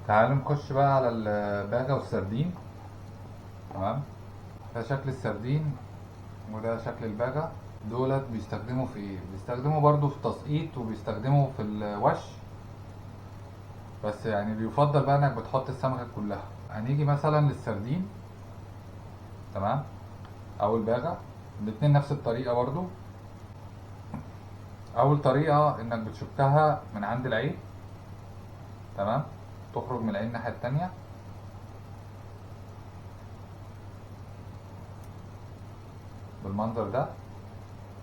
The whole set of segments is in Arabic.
تعالوا نخش بقى على الباجة والسردين. تمام. ده شكل السردين وده شكل الباجة. دولت بيستخدموا في ايه؟ بيستخدموا برضو في التسقيط وبيستخدموا في الوش، بس يعني بيفضل بقى انك بتحط السمكة كلها. هنيجي مثلا للسردين، تمام، او الباجة. الاتنين نفس الطريقة برضو. اول طريقة انك بتشكها من عند العين، تمام، تخرج من العين الناحية التانية بالمنظر ده.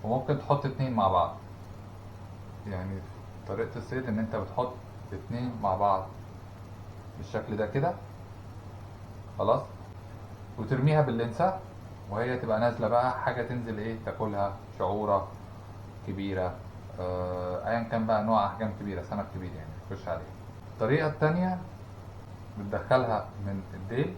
وممكن تحط اتنين مع بعض، يعني طريقة الصيد ان انت بتحط اتنين مع بعض بالشكل ده كده، خلاص، وترميها باللنسة، وهي تبقى نازلة بقى حاجة تنزل ايه تاكلها، شعورة كبيرة، ايا كان بقى نوع احجام كبيرة، سمك كبير يعني تخش عليه. الطريقة التانية بتدخلها من الديل،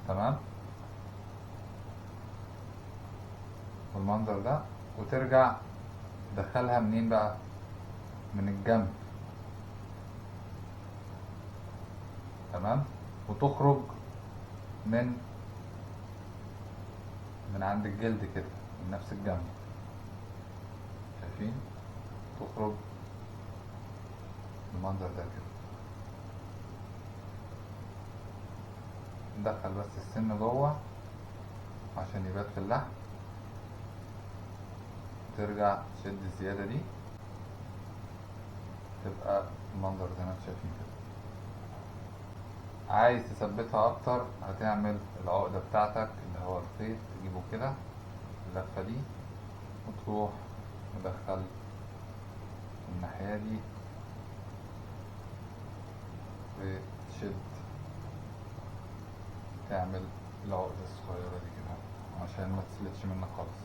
تمام، بالمنظر ده، وترجع تدخلها منين بقى؟ من الجنب، تمام، وتخرج من عند الجلد كده، من نفس الجنب، شايفين؟ تخرج بالمنظر ده كده. ندخل بس السن جوه عشان يبات في اللحم، ترجع تشد الزيادة دي، تبقى المنظر زي ما انتم شايفين كده. عايز تثبتها اكتر، هتعمل العقدة بتاعتك اللي هو الخيط، تجيبه كده اللفة دي، وتروح مدخل الناحية دي وتشد، تعمل العقدة الصغيرة دي كده عشان ما تسلتش منك خالص.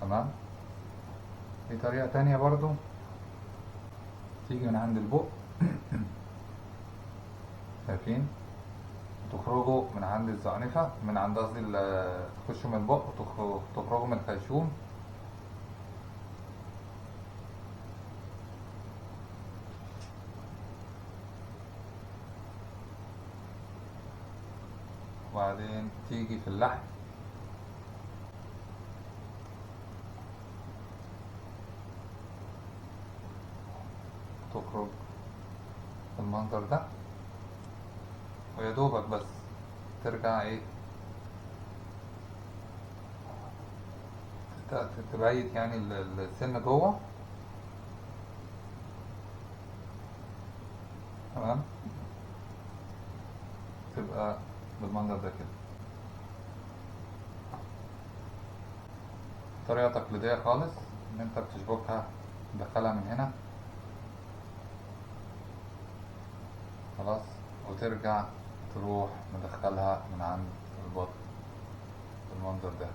تمام. في طريقة تانية برضو، تيجي من عند البق، شايفين؟ تخرجوا من عند الزعنفة، من عند قصدي تخشوا من البق وتخرجوا من الخيشوم، وبعدين تيجي في اللحم، تخرج بالمنظر ده، ويا دوبك بس ترجع ايه، تبيت يعني السن جوه، تمام، تبقى بالمنظر ده كده. طريقة تقليدية خالص، ان انت بتشبكها، تدخلها من هنا، خلاص، وترجع تروح مدخلها من عند البطن بالمنظر ده.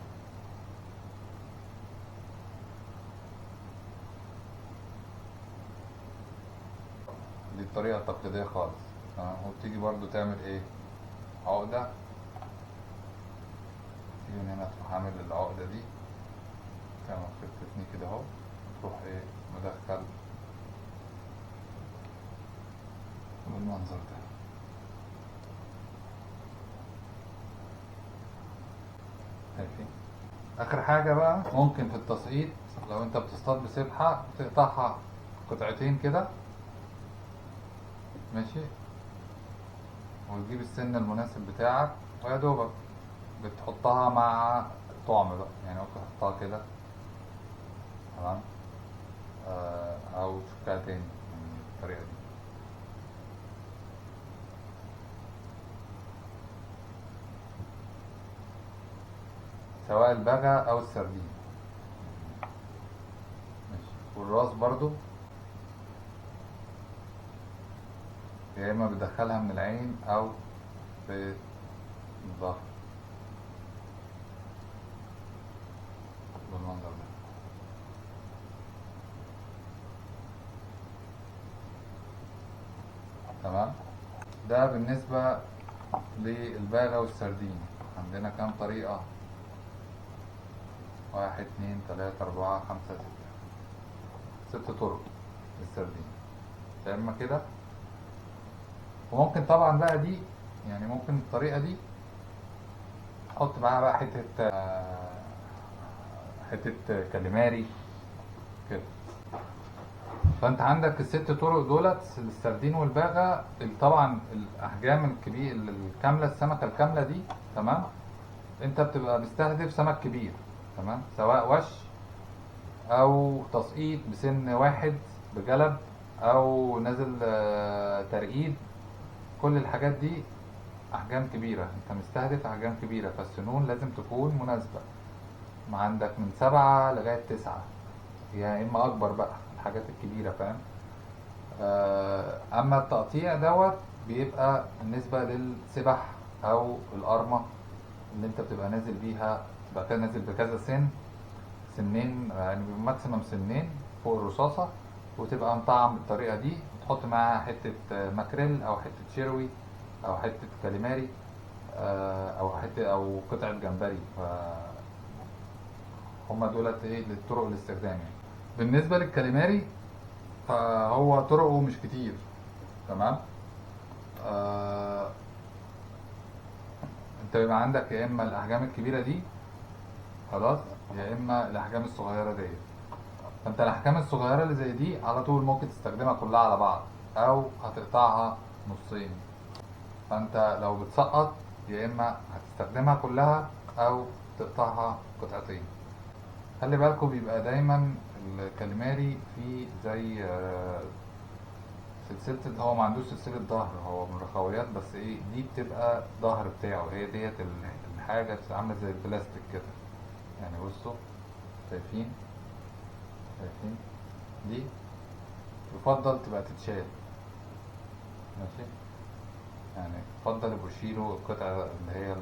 دي الطريقة التقليدية خالص، تمام. وبتيجي برضو تعمل ايه، عقدة، تيجي من هنا تروح عامل العقدة دي، تعمل خيط تتني كده اهو، تروح ايه مدخل بالمنظر ده. شايفين؟ اخر حاجة بقى، ممكن في التسقيط لو انت بتصطاد بسبحة تقطعها قطعتين كده، ماشي، وتجيب السن المناسب بتاعك، ويا دوبك بتحطها مع الطعم بقى، يعني ممكن تحطها كده، تمام، او تفكها تاني يعني بالطريقة دي. سواء البغا او السردين، ماشي. والراس برضو يا اما بتدخلها من العين او في الظهر بالمنظر ده. تمام. ده بالنسبة للباغة والسردين. عندنا كام طريقة 1 2 3 4 5 6 6 طرق للسردين. يا اما كده، وممكن طبعا بقى دي يعني ممكن الطريقة دي تحط معاها بقى حتة كاليماري كده. فانت عندك الست طرق دولت السردين والباغا. طبعا الاحجام الكامله، السمكه الكامله دي تمام، انت بتبقى مستهدف سمك كبير تمام، سواء وش او تسقيط بسن واحد بجلب او نازل ترقيد. كل الحاجات دي احجام كبيره، انت مستهدف احجام كبيره، فالسنون لازم تكون مناسبه. ما عندك من 7 لغايه 9 يا اما اكبر بقى الحاجات الكبيره، فاهم. اما التقطيع دوت بيبقى بالنسبه للسبح او القرمه اللي انت بتبقى نازل بيها، تبقى كده نازل بكذا سنين يعني ماكسيمم سنين فوق الرصاصه، وتبقى مطعم بالطريقه دي، وتحط معاها حته ماكريل او حته شيروي او حته كاليماري او حته او قطعه جمبري. هما دولت ايه للطرق الاستخدام يعني. بالنسبه للكاليماري فهو طرقه مش كتير تمام. آه انت بيبقى عندك يا اما الاحجام الكبيره دي خلاص، يا اما الاحجام الصغيره دي. فانت الاحجام الصغيره اللي زي دي على طول ممكن تستخدمها كلها على بعض او هتقطعها نصين. فانت لو بتسقط يا اما هتستخدمها كلها او تقطعها قطعتين. خلي بالكوا بيبقى دايما الكاليماري فيه زي سلسلة، هو ما عندوش سلسلة ظهر، هو من رخويات بس ايه، دي بتبقى ظهر بتاعه، هي ديت الحاجة عاملة زي البلاستيك كده يعني. بصوا شايفين دي يفضل تبقى تتشال ماشي يعني. يفضل يبقوا يشيلوا القطعة اللي هي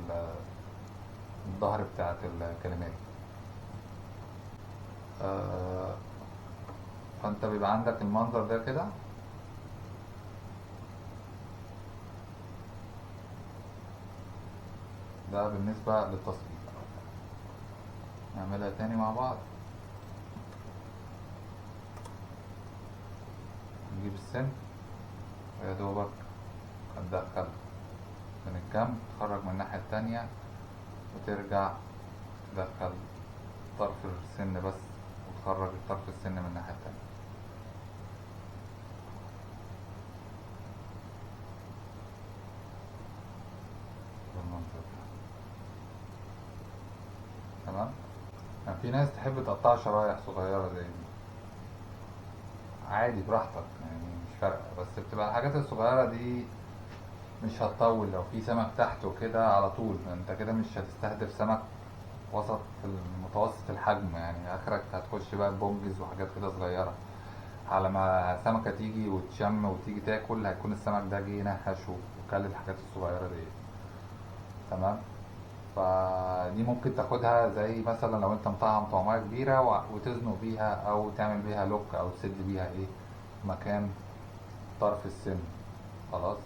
الظهر بتاعت الكلمات. فانت بيبقى عندك المنظر ده كده. ده بالنسبة للتصوير. نعملها تاني مع بعض. نجيب السن ويا دوبك هتدخل من الجنب، تخرج من الناحية التانية وترجع تدخل طرف السن بس وتخرج طرف السن من الناحية التانية. بالمنظر ده تمام. يعني في ناس تحب تقطع شرايح صغيرة زي دي، عادي براحتك يعني مش فارقة، بس بتبقى الحاجات الصغيرة دي مش هتطول. لو في سمك تحت وكده على طول انت كده مش هتستهدف سمك وسط في المتوسط الحجم يعني، اخرك هتخش بقى بونجز وحاجات كده صغيرة. على ما سمكة تيجي وتشم وتيجي تاكل هيكون السمك ده جه نهش وكل الحاجات الصغيرة دي تمام. فدي ممكن تاخدها زي مثلا لو انت مطعم طعمية كبيرة وتزنق بيها او تعمل بيها لوك او تسد بيها ايه مكان طرف السن خلاص،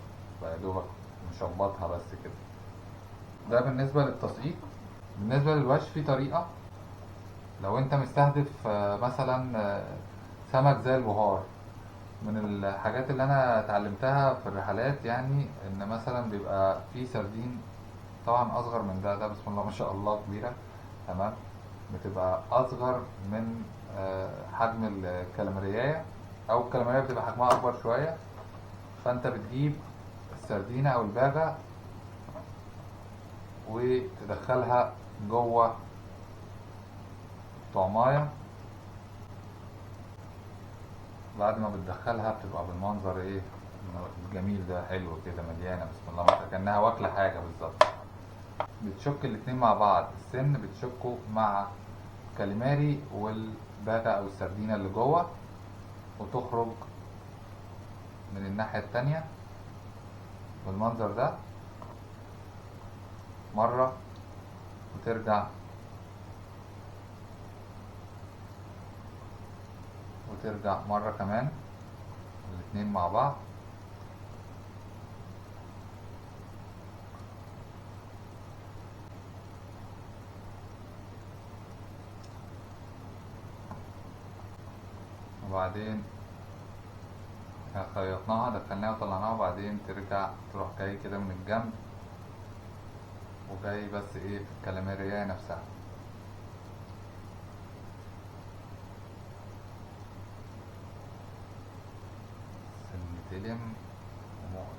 بقى دوبك مشبطها بس كده. ده بالنسبة للتسقيط. بالنسبة للوش في طريقة، لو انت مستهدف مثلا سمك زي البهار. من الحاجات اللي انا اتعلمتها في الرحلات يعني ان مثلا بيبقى في سردين طبعا اصغر من ده بسم الله ما شاء الله كبيرة تمام، بتبقى اصغر من حجم الكاليمارياية، او الكاليمارياية بتبقى حجمها اكبر شوية. فانت بتجيب السردينة او الباغة وتدخلها جوه طعماية. بعد ما بتدخلها بتبقى بالمنظر ايه الجميل ده، حلو كده مليانة بسم الله ما شاء الله كأنها واكلة حاجة بالظبط. بتشك الاتنين مع بعض، السن بتشكه مع كاليماري والباغا او السردينة اللي جوه، وتخرج من الناحية التانية بالمنظر ده مرة، وترجع مرة كمان الاتنين مع بعض. وبعدين خيطناها دخلناها وطلعناها، وبعدين ترجع تروح جاي كده من الجنب وجاي بس ايه في الكلاميرية نفسها. سنتلم ومقر.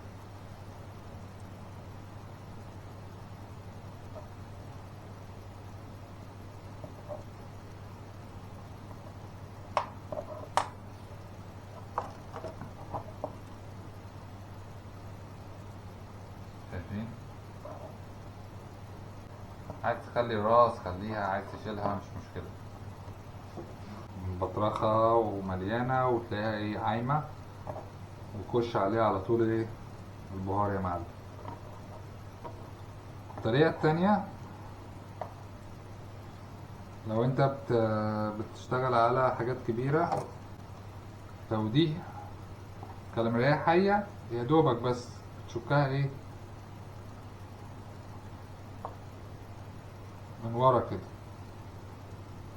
شايفين؟ عايز تخلي راس خليها، عايز تشيلها مش مشكلة. بطرخة ومليانة وتلاقيها ايه عايمة، وتخش عليها على طول ايه البهار يا معلم. الطريقة التانية، لو انت بتشتغل على حاجات كبيرة، لو دي كاليمارية حية يا دوبك بس بتشكها ايه من ورا كده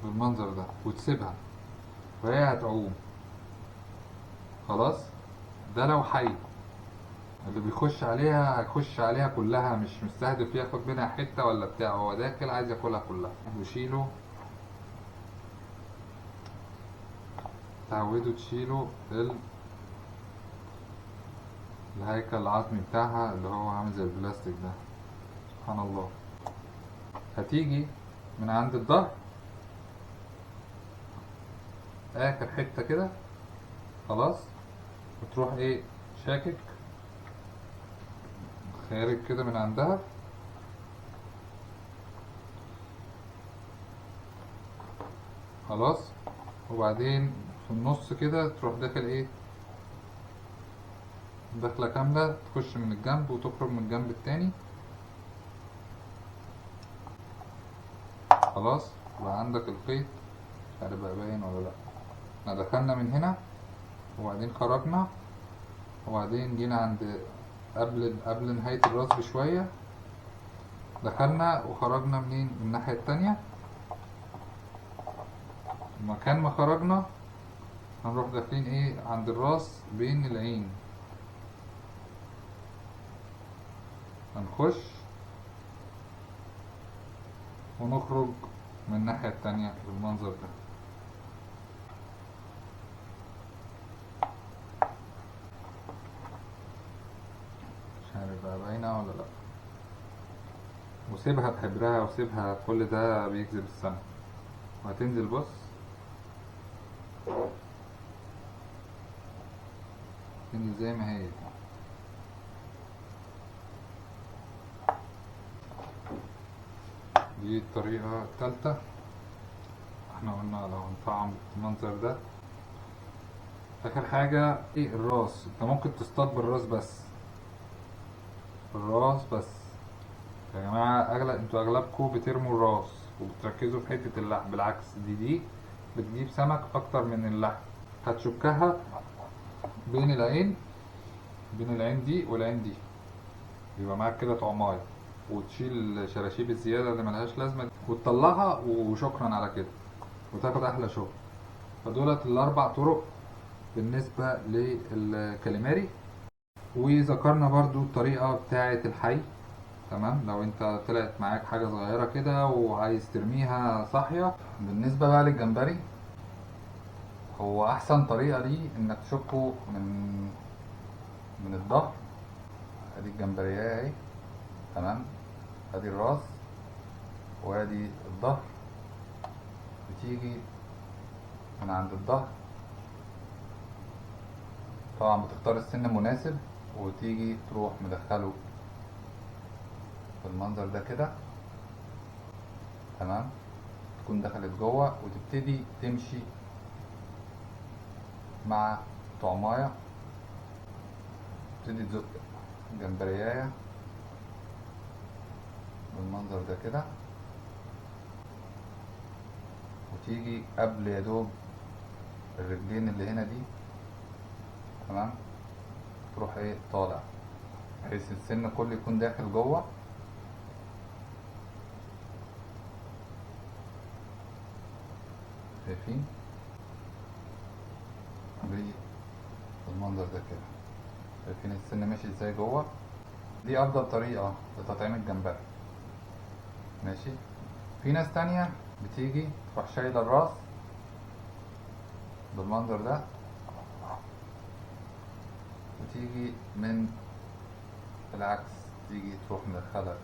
بالمنظر ده وتسيبها وهي هتعوم خلاص. ده لو حي، اللي بيخش عليها هيخش عليها كلها، مش مستهدف ياخد منها حتة ولا بتاع، هو داخل عايز ياكلها كلها. وشيله، تعودوا تشيلوا الهيكل العظمي بتاعها اللي هو عامل زي البلاستيك ده. سبحان الله. هتيجي من عند الظهر اخر حتة كده خلاص، وتروح ايه شاكك خارج كده من عندها، خلاص. وبعدين في النص كده تروح داخل ايه داخلة كاملة، تخش من الجنب وتخرج من الجنب التاني خلاص. يبقى عندك الخيط، مش عارف بقى باين ولا لا. احنا دخلنا من هنا وبعدين خرجنا، وبعدين جينا عند قبل نهاية الراس بشوية، دخلنا وخرجنا منين من الناحية التانية. مكان ما خرجنا هنروح داخلين ايه عند الراس بين العين، هنخش ونخرج من الناحية التانية بالمنظر ده. مش عارف بقى باينة ولا لأ. وسيبها بحبرها وسيبها، كل ده بيجذب السمك. وهتنزل بص تنزل زي ما هي. دي الطريقة التالتة. احنا قلنا لو هنطعم بالمنظر ده. اخر حاجة ايه الراس، انت ممكن تصطاد بالراس بس، الراس بس يا جماعة. انتوا اغلبكم بترموا الراس وبتركزوا في حتة اللحم، بالعكس دي بتجيب سمك اكتر من اللحم. هتشكها بين العين، بين العين دي والعين دي، يبقى معاك كده طعماية. وتشيل الشراشيب الزيادة اللي ملهاش لازمة دي وتطلعها، وشكرا على كده، وتاخد احلى شغل. فدولت الاربع طرق بالنسبة للكاليماري. وذكرنا برضو الطريقة بتاعة الحي، تمام. لو انت طلعت معاك حاجة صغيرة كده وعايز ترميها صاحية. بالنسبة بقى للجمبري، هو احسن طريقة ليه انك تشكه من الظهر. ادي الجمبرية اهي، تمام. ادي الراس وادي الظهر. بتيجي من عند الظهر، طبعا بتختار السن المناسب، وتيجي تروح مدخله بالمنظر ده كده، تمام. تكون دخلت جوه وتبتدي تمشي مع طعمايه، تبتدي تزق جمبريايه بالمنظر ده كده، وتيجي قبل يا دوب الرجلين اللي هنا دي، تمام. تروح ايه طالع بحيث السن كله يكون داخل جوه. شايفين؟ بالمنظر ده كده. شايفين السن ماشي ازاي جوه؟ دي افضل طريقة لتطعيم الجمبري. ماشي. في ناس تانية بتيجي تروح شايلة الراس بالمنظر ده، وتيجي من العكس، تيجي تروح مدخلة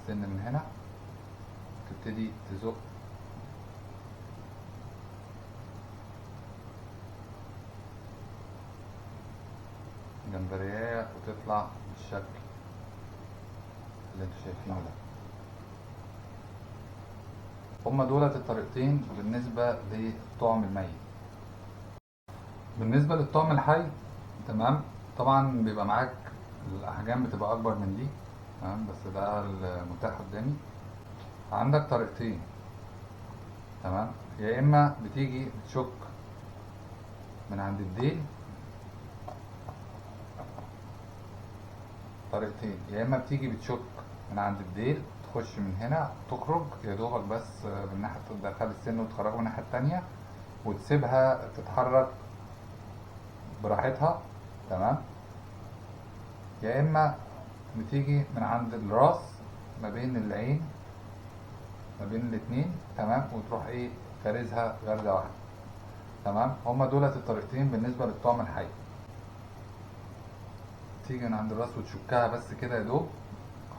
السن من هنا، تبتدي تزق جمبرية وتطلع بالشكل اللي انتوا شايفينه ده. هما دولت الطريقتين بالنسبة للطعم الميت. بالنسبة للطعم الحي، تمام، طبعا بيبقى معاك الأحجام بتبقى أكبر من دي، تمام، بس ده المتاح قدامي. عندك طريقتين، تمام، يا إما بتيجي تشك من عند الديل، طريقتين، يا إما بتيجي بتشك من عند الديل، تخش من هنا تخرج يا دوبك بس من ناحية، تدخل السن وتخرجه من الناحية التانية وتسيبها تتحرك براحتها، تمام، يا اما بتيجي من عند الراس ما بين العين ما بين الاتنين، تمام، وتروح ايه فارزها غرزة واحدة، تمام. هما دولت الطريقتين بالنسبة للطعم الحي. تيجي من عند الراس وتشكها بس كده يا دوب،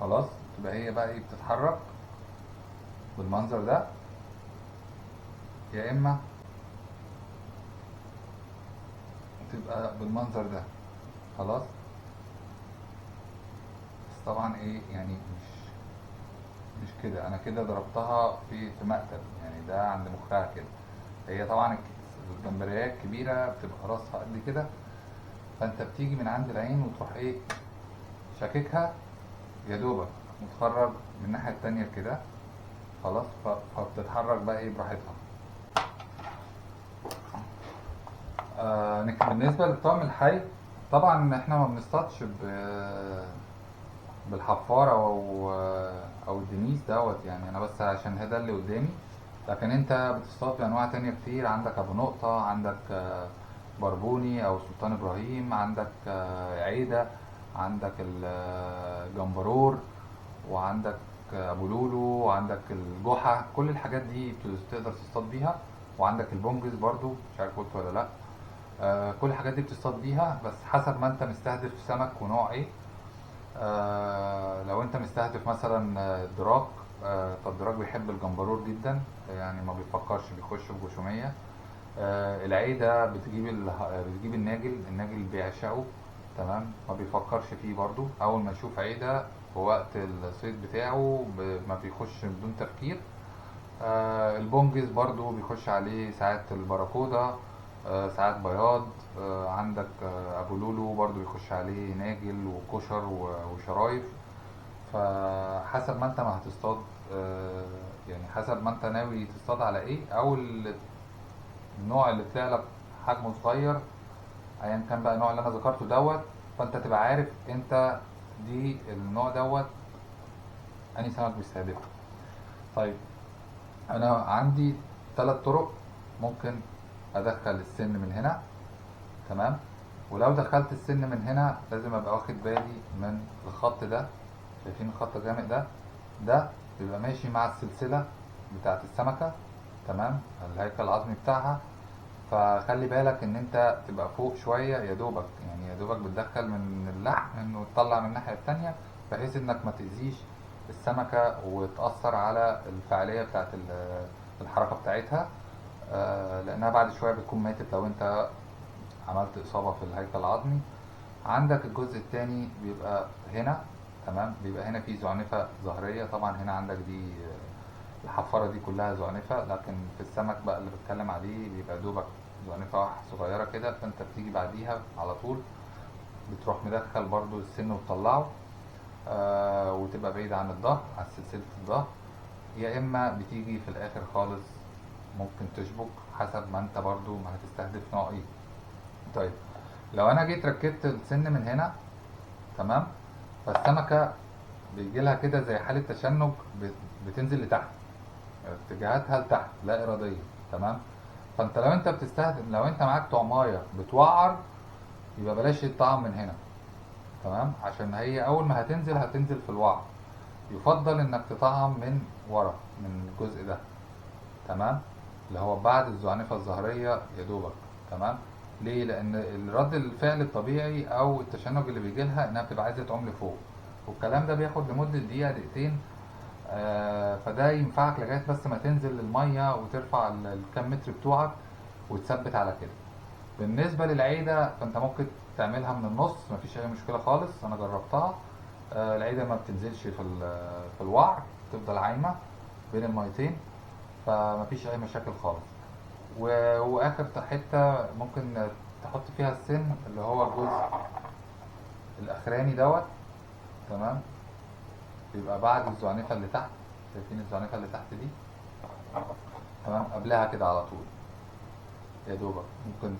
خلاص، تبقى هي بقى ايه بتتحرك بالمنظر ده، يا اما تبقى بالمنظر ده، خلاص. بس طبعا ايه يعني مش كده، انا كده ضربتها في مقتل، يعني ده عند مخها كده. هي طبعا الجمبريات الكبيره بتبقى راسها قد كده، فانت بتيجي من عند العين وتروح ايه شاككها يا دوبك، متخرج من الناحيه التانيه كده، خلاص، فبتتحرك بقى ايه براحتها. بالنسبه للطعم الحي، طبعا احنا ما بنصطادش بالحفار او الدنيس دوت، يعني انا بس عشان ده اللي قدامي، لكن انت بتصطاد بانواع تانية كتير. عندك ابو نقطة، عندك بربوني او سلطان ابراهيم، عندك عيدة، عندك الجمبرور، وعندك ابو لولو، وعندك الجحا، كل الحاجات دي تقدر تصطاد بيها. وعندك البونجز برضو، مش عارف قلت ولا لا. كل الحاجات دي بتصطاد بيها، بس حسب ما انت مستهدف سمك ونوع ايه. لو انت مستهدف مثلا دراك، فالدراك بيحب الجمبرور جدا، يعني ما بيفكرش، بيخش بجشومية. العيدة بتجيب الناجل بيعشقه، تمام، ما بيفكرش فيه برضو. اول ما يشوف عيدة في وقت الصيد بتاعه ما بيخش بدون تفكير. البونجز برضو بيخش عليه ساعات البراكودا، ساعات بياض. عندك ابو لولو برضو بيخش عليه ناجل وكشر وشرايف. فحسب ما انت ما هتصطاد، يعني حسب ما انت ناوي تصطاد على ايه، او النوع اللي طلع لك حجمه صغير، ايا كان بقى النوع اللي انا ذكرته دوت، فانت تبقى عارف انت دي النوع دوت انهي سمك بيستهدفه. طيب، انا عندي 3 طرق ممكن ادخل السن من هنا، تمام. ولو دخلت السن من هنا لازم ابقى واخد بالي من الخط ده. شايفين الخط الغامق ده بيبقى ماشي مع السلسلة بتاعت السمكة، تمام، الهيكل العظمي بتاعها. فخلي بالك ان انت تبقى فوق شوية يا دوبك، يعني يا دوبك بتدخل من اللحم انه تطلع من الناحية التانية، بحيث انك ما تأذيش السمكة وتأثر على الفعالية بتاعت الحركة بتاعتها. لانها بعد شوية بتكون ماتت لو انت عملت اصابة في الهيكل العظمي. عندك الجزء التاني بيبقى هنا، تمام، بيبقى هنا في زعنفة ظهرية. طبعا هنا عندك دي الحفارة دي كلها زعنفة، لكن في السمك بقى اللي بتكلم عليه بيبقى دوبك زعنفة واحدة صغيرة كده، فانت بتيجي بعديها على طول بتروح مدخل برضو السن وتطلعه، وتبقى بعيد عن الظهر، عن سلسلة الظهر. يا اما بتيجي في الاخر خالص ممكن تشبك، حسب ما انت برضو ما هتستهدف نوع ايه. طيب، لو انا جيت ركبت السن من هنا، تمام، فالسمكة بيجي لها كده زي حالة تشنج، بتنزل لتحت، اتجاهاتها لتحت لا إرادية، تمام. فانت لو انت بتستهدف، لو انت معاك طعماية بتوعر، يبقى بلاش الطعم من هنا، تمام، عشان هي اول ما هتنزل في الوعر. يفضل انك تطعم من ورا، من الجزء ده، تمام، اللي هو بعد الزعنفة الظهرية يا دوبك، تمام. ليه؟ لان الرد الفعل الطبيعي او التشنج اللي بيجي لها انها بتبقى عايزه تعوم لفوق، والكلام ده بياخد لمده دقيقه دقيقتين. فده ينفعك لغايه بس ما تنزل للميه وترفع الكام متر بتوعك وتثبت على كده. بالنسبه للعيده فانت ممكن تعملها من النص، مفيش اي مشكله خالص، انا جربتها. العيده ما بتنزلش في الوعر، تفضل عايمه بين الميتين، فمفيش اي مشاكل خالص. واخر حته ممكن تحط فيها السن اللي هو الجزء الاخراني دوت، تمام، بيبقى بعد الزعنفه اللي تحت. شايفين الزعنفه اللي تحت دي؟ تمام، قبلها كده على طول يا دوبك ممكن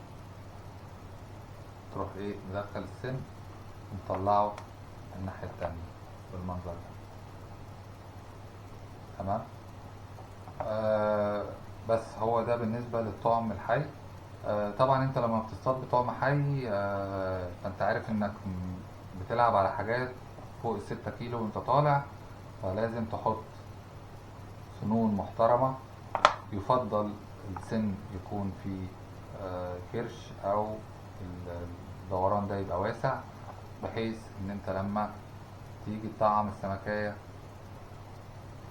تروح ايه مدخل السن ومطلعه الناحيه التانيه بالمنظر ده، تمام. بس هو ده بالنسبه للطعم الحي. طبعا انت لما بتصطاد بطعم حي فانت عارف انك بتلعب على حاجات فوق ال6 كيلو وانت طالع، فلازم تحط سنون محترمة. يفضل السن يكون فيه كرش او الدوران ده يبقى واسع، بحيث ان انت لما تيجي تطعم السمكية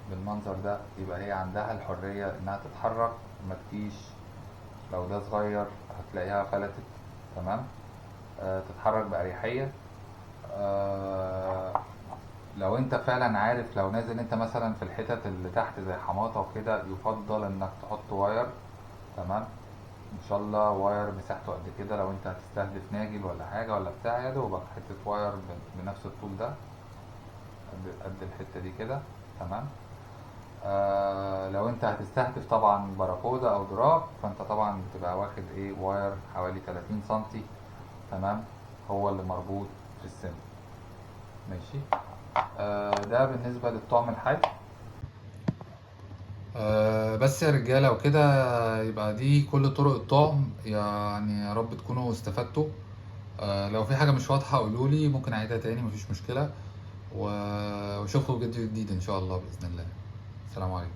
بالمنظر ده يبقى هي عندها الحرية انها تتحرك، ما تجيش لو ده صغير هتلاقيها فلتت، تمام. تتحرك بأريحية. لو انت فعلا عارف، لو نازل انت مثلا في الحتت اللي تحت زي حماطة وكده، يفضل انك تحط واير، تمام، ان شاء الله واير مساحته قد كده. لو انت هتستهدف ناجل ولا حاجة ولا بتاع، يا دوبك حتة واير بنفس الطول ده، قد الحتة دي كده، تمام. لو انت هتستهدف طبعا باراكودا او دراك، فانت طبعا بتبقى واخد ايه واير حوالي 30 سنتي، تمام، هو اللي مربوط في السن، ماشي. ده بالنسبة للطعم الحي. بس يا رجالة وكده، يبقى دي كل طرق الطعم، يعني يا رب تكونوا استفدتوا. لو في حاجة مش واضحة قولولي، ممكن أعيدها تاني، مفيش مشكلة. واشوفكم فيديو جديد إن شاء الله بإذن الله. السلام عليكم.